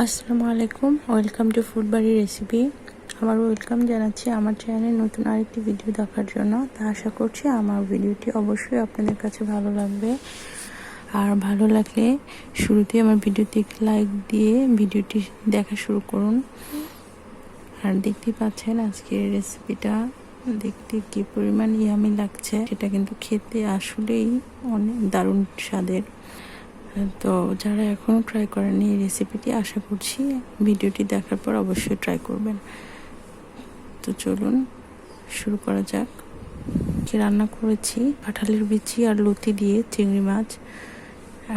আসসালামু আলাইকুম, welcome to food বাড়ি রেসিপি। আমার ওয়েলকাম জানাচ্ছি আমার চ্যানেলে নতুন আরেকটি ভিডিও দেখার জন্য। তা আশা করছি আমার ভিডিওটি অবশ্যই আপনাদের কাছে ভালো লাগবে। আর ভালো লাগলে শুরুতে আমার ভিডিওতে একটি লাইক দিয়ে ভিডিওটি দেখা শুরু করুন। আর দেখতেই পাচ্ছেন আজকের রেসিপিটা দেখতে কি পরিমাণ ইয়ামি লাগছে, সেটা কিন্তু খেতে আসলেই অনেক দারুণ স্বাদের। তো যারা এখনও ট্রাই করেনি এই রেসিপিটি, আশা করছি ভিডিওটি দেখার পর অবশ্যই ট্রাই করবেন। তো চলুন শুরু করা যাক। কি রান্না করেছি, কাঁঠালের বিচি আর লতি দিয়ে চিংড়ি মাছ।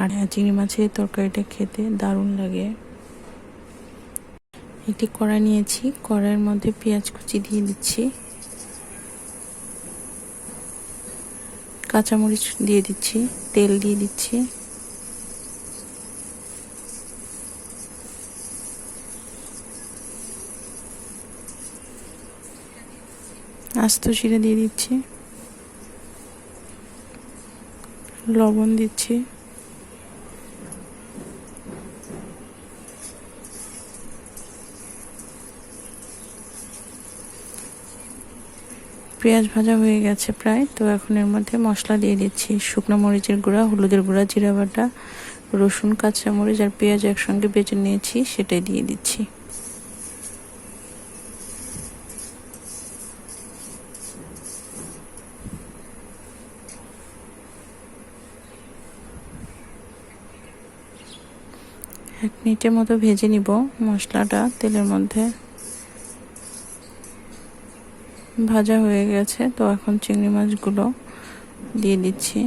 আর চিংড়ি মাছের তরকারিটা খেতে দারুণ লাগে। একটি কড়াই নিয়েছি, কড়াইয়ের মধ্যে পেঁয়াজ কুচি দিয়ে দিচ্ছি, কাঁচামরিচ দিয়ে দিচ্ছি, তেল দিয়ে দিচ্ছি, আস্ত জিরে দিয়ে দিচ্ছি, লবণ দিচ্ছি, পেঁয়াজ ভাজা হয়ে গেছে প্রায়। তো এখন এর মধ্যে মশলা দিয়ে দিচ্ছি, শুকনো মরিচের গুঁড়া, হলুদের গুঁড়া, জিরা বাটা, রসুন, কাঁচামরিচ আর পেঁয়াজ একসঙ্গে বেটে নিয়েছি, সেটাই দিয়ে দিচ্ছি। এক মিনিটের মতো ভেজে নিব মশলাটা তেলের মধ্যে। ভাজা হয়ে গেছে, তো এখন চিংড়ি মাছগুলো দিয়ে দিচ্ছি।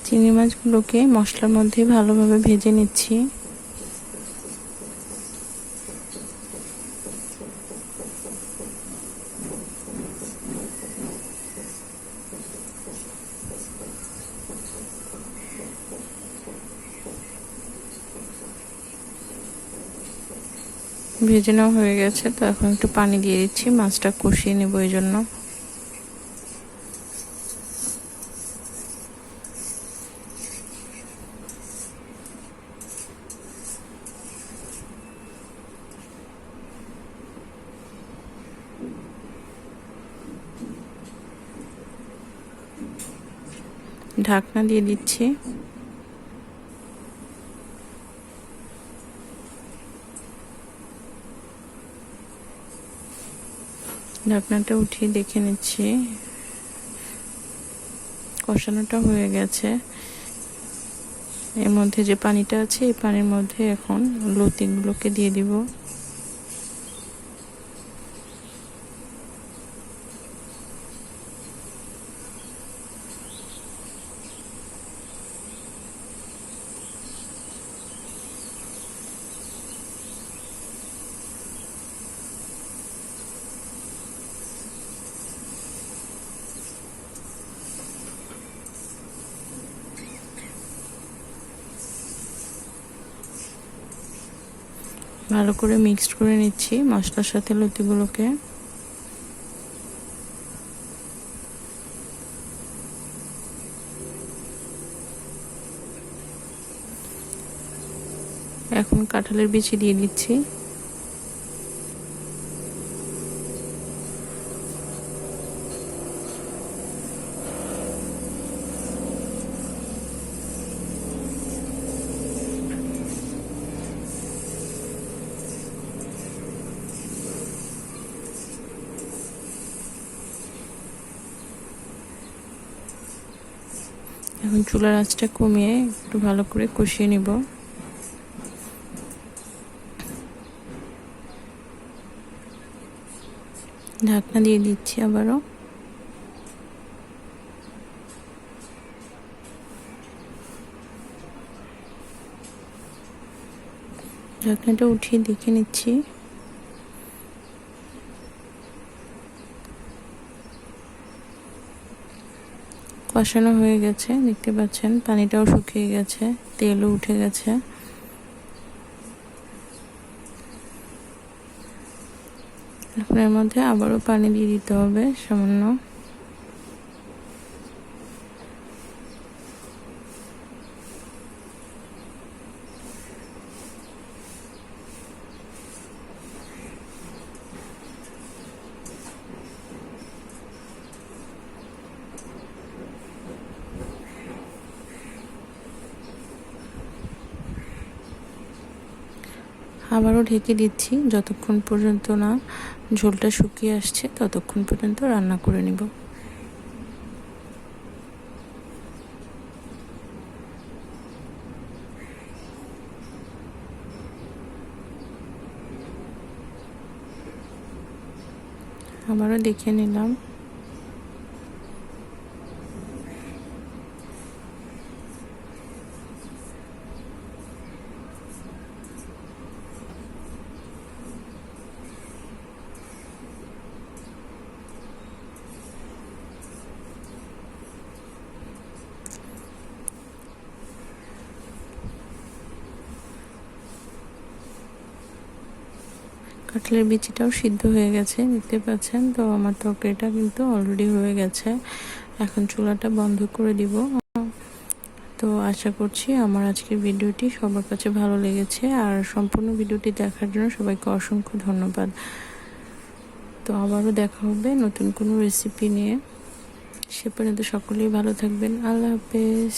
চিংড়ি মাছগুলোকে মশলার মধ্যে ভালোভাবে ভেজে নিচ্ছি। ভেজে নেওয়া হয়ে গেছে, তো এখন একটু পানি দিয়ে দিচ্ছি, মাছটা কষিয়ে নেব এই জন্য। ঢাকনা দিয়ে দিচ্ছি। ঢাকনাটা উঠিয়ে দেখে নিচ্ছি, কষানোটা হয়ে গেছে। এর মধ্যে যে পানিটা আছে, এই পানির মধ্যে এখন লতিগুলোকে দিয়ে দিব। ভালো করে মিক্সড করে নিচ্ছি মশলার সাথে লতিগুলোকে। এখন কাঁঠালের বিচি দিয়ে দিচ্ছি। এখন চুলার আঁচটা কমিয়ে একটু ভালো করে কষিয়ে নিব। ঢাকনা দিয়ে দিচ্ছি আবারও। ঢাকনাটা উঠিয়ে দেখে নিচ্ছি। কষানো হয়ে গেছে, দেখতে পাচ্ছেন পানিটাও শুকিয়ে গেছে, তেলও উঠে গেছে। এখন এর মধ্যে আবারও পানি দিয়ে দিতে হবে সামান্য। আবারও ঢেকে দিচ্ছি যতক্ষণ পর্যন্ত না ঝোলটা শুকিয়ে আসছে, ততক্ষণ পর্যন্ত রান্না করে নিব। আবারও দেখে নিলাম। কাঁঠালের বিচিটাও সিদ্ধ হয়ে গেছে, দেখতে পাচ্ছেন। তো আমার তরকারিটা কিন্তু অলরেডি হয়ে গেছে। এখন চুলাটা বন্ধ করে দিব। তো আশা করছি আমার আজকের ভিডিওটি সবার কাছে ভালো লেগেছে, আর সম্পূর্ণ ভিডিওটি দেখার জন্য সবাইকে অসংখ্য ধন্যবাদ। তো আবারও দেখা হবে নতুন কোনো রেসিপি নিয়ে। সে পর্যন্ত সকলেই ভালো থাকবেন। আল্লাহ হাফেজ।